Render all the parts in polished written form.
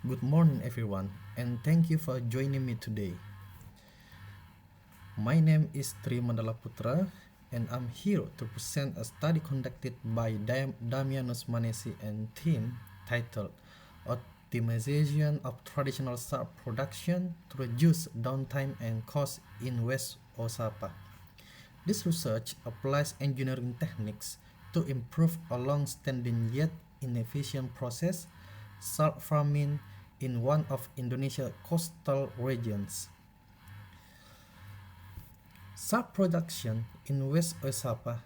Good morning, everyone, and thank you for joining me today. My name is Tri Mandala Putra, and I'm here to present a study conducted by Damianus Manesi and team titled Optimization of Traditional Salt Production to Reduce Downtime and Cost in West Osapa. This research applies engineering techniques to improve a long-standing yet inefficient process, salt farming, in one of Indonesia's coastal regions. Salt production in West Osapa,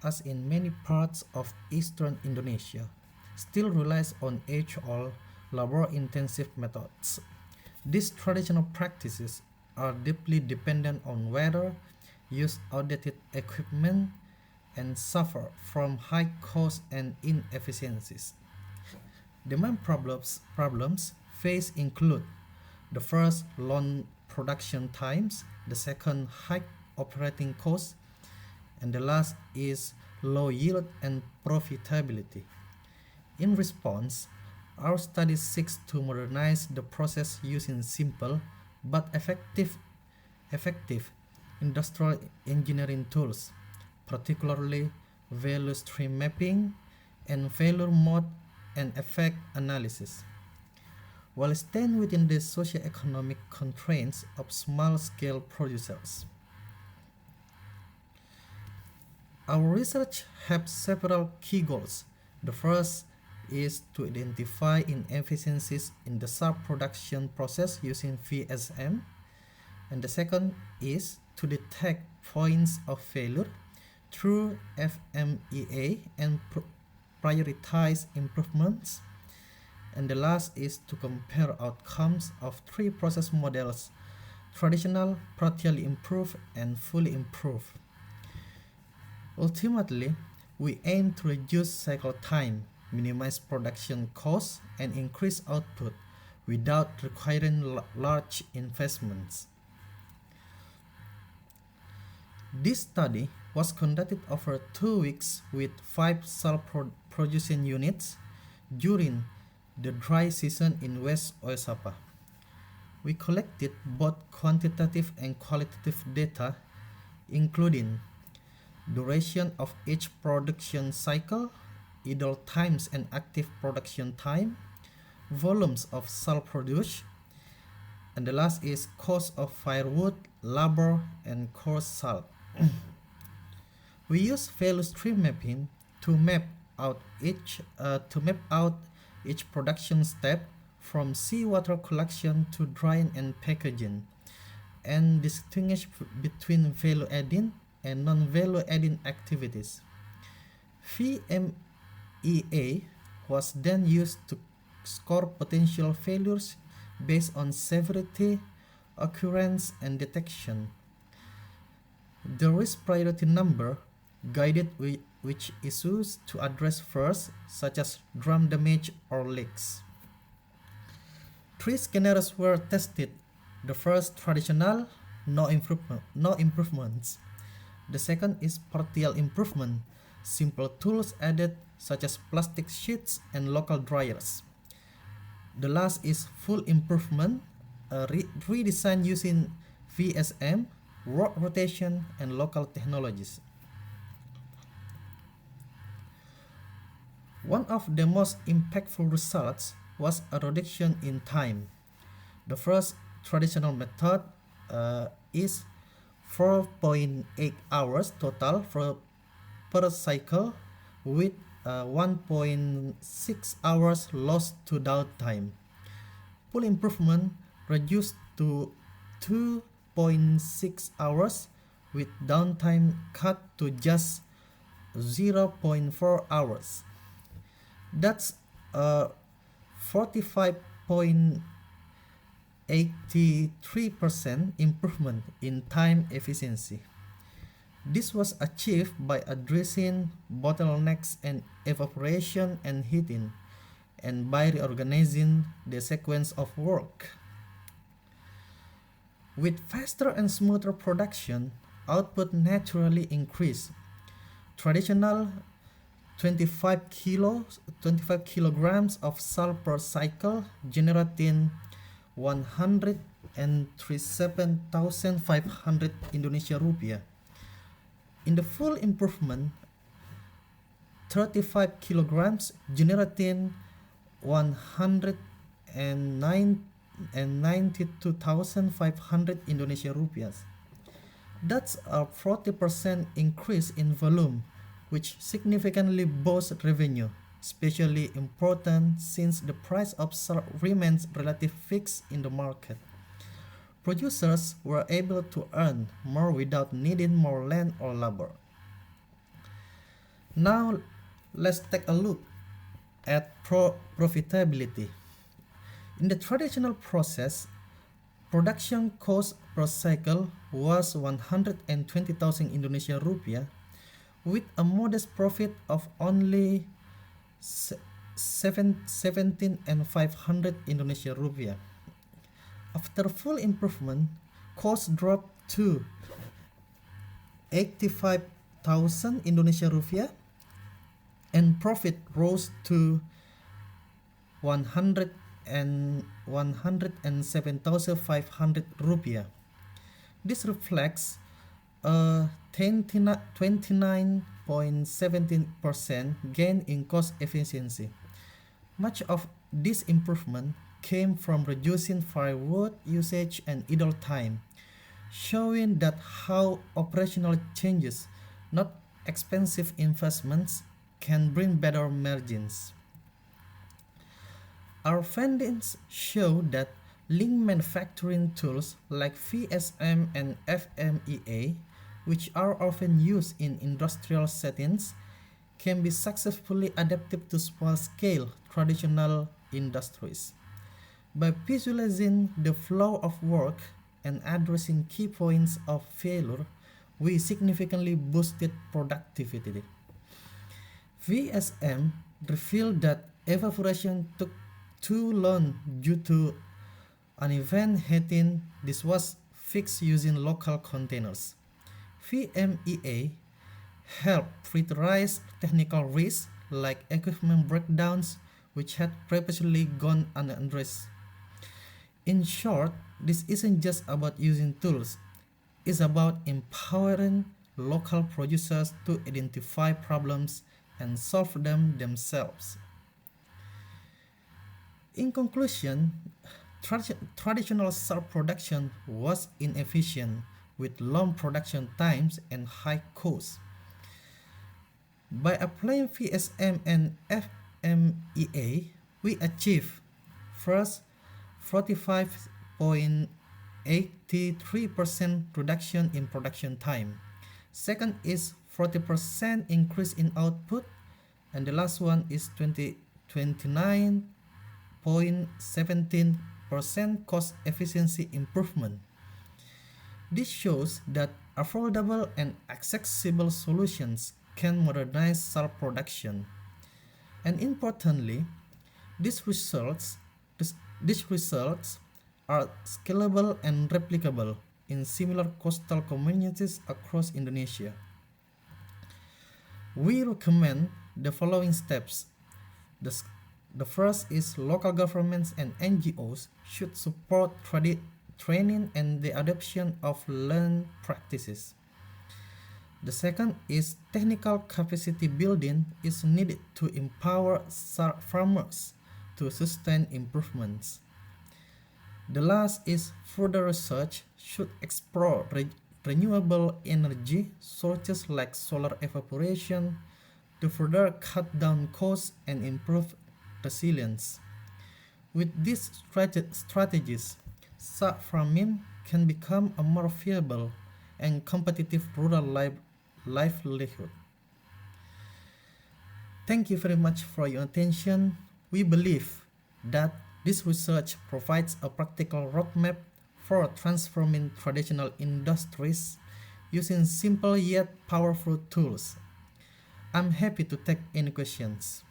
as in many parts of eastern Indonesia, still relies on age-old, labor-intensive methods. These traditional practices are deeply dependent on weather, use outdated equipment, and suffer from high costs and inefficiencies. The main problems faced include the first, long production times, the second, high operating costs, and the last is low yield and profitability. In response, our study seeks to modernize the process using simple but effective industrial engineering tools, particularly value stream mapping and failure mode and effect analysis, while staying within the socio-economic constraints of small-scale producers. Our research has several key goals. The first is to identify inefficiencies in the salt production process using VSM, and the second is to detect points of failure through FMEA and prioritize improvements. And the last is to compare outcomes of three process models: traditional, partially improved, and fully improved. Ultimately, we aim to reduce cycle time, minimize production costs, and increase output without requiring large investments. This study was conducted over 2 weeks with five salt producing units during the dry season in West Oisapa. We collected both quantitative and qualitative data, including duration of each production cycle, idle times and active production time, volumes of salt produced, and the last is cost of firewood, labor, and coarse salt. We use value stream mapping to map out each production step from seawater collection to drying and packaging, and distinguish between value adding and non-value adding activities. VMEA was then used to score potential failures based on severity, occurrence, and detection. The risk priority number guided which issues to address first, such as drum damage or leaks. Three scenarios were tested. The first, traditional, no improvements. The second is partial improvement, simple tools added such as plastic sheets and local dryers. The last is full improvement, a redesign using VSM, work rotation, and local technologies. One of the most impactful results was a reduction in time. The first traditional method is 4.8 hours total per cycle, with 1.6 hours lost to downtime. Full improvement reduced to 2.6 hours, with downtime cut to just 0.4 hours. That's a 45.83% improvement in time efficiency. This was achieved by addressing bottlenecks and evaporation and heating, and by reorganizing the sequence of work. With faster and smoother production, output naturally increased. Traditional 25 kilograms of salt per cycle, generating 137,500 Indonesia rupiah. In the full improvement, 35 kilograms, generating 192,500 Indonesia rupiah. That's a 40% increase in volume, which significantly boosts revenue, especially important since the price of salt remains relatively fixed in the market. Producers were able to earn more without needing more land or labor. Now, let's take a look at profitability. In the traditional process, production cost per cycle was 120,000 Indonesia rupiah, with a modest profit of only 17,500 Indonesia rupiah. After full improvement, costs dropped to 85,000 Indonesia rupiah and profit rose to 107,500 rupiah. This reflects a 29.17% gain in cost efficiency. Much of this improvement came from reducing firewood usage and idle time, showing that how operational changes, not expensive investments, can bring better margins. Our findings show that lean manufacturing tools like VSM and FMEA, which are often used in industrial settings, can be successfully adapted to small-scale traditional industries. By visualizing the flow of work and addressing key points of failure, we significantly boosted productivity. VSM revealed that evaporation took too long due to uneven heating. This was fixed using local containers. VMEA helped prioritize technical risks like equipment breakdowns, which had previously gone unaddressed. In short, this isn't just about using tools, it's about empowering local producers to identify problems and solve them themselves. In conclusion, traditional salt production was inefficient with long production times and high costs. By applying VSM and FMEA, we achieved first 45.83% reduction in production time. Second is 40% increase in output, and the last one is 29.17% cost efficiency improvement. This shows that affordable and accessible solutions can modernize salt production. And importantly, these results are scalable and replicable in similar coastal communities across Indonesia. We recommend the following steps. The first is local governments and NGOs should support training and the adoption of lean practices. The second is technical capacity building is needed to empower farmers to sustain improvements. The last is further research should explore renewable energy sources like solar evaporation to further cut down costs and improve resilience. With these strategies, salt farming can become a more viable and competitive rural livelihood. Thank you very much for your attention. We believe that this research provides a practical roadmap for transforming traditional industries using simple yet powerful tools. I'm happy to take any questions.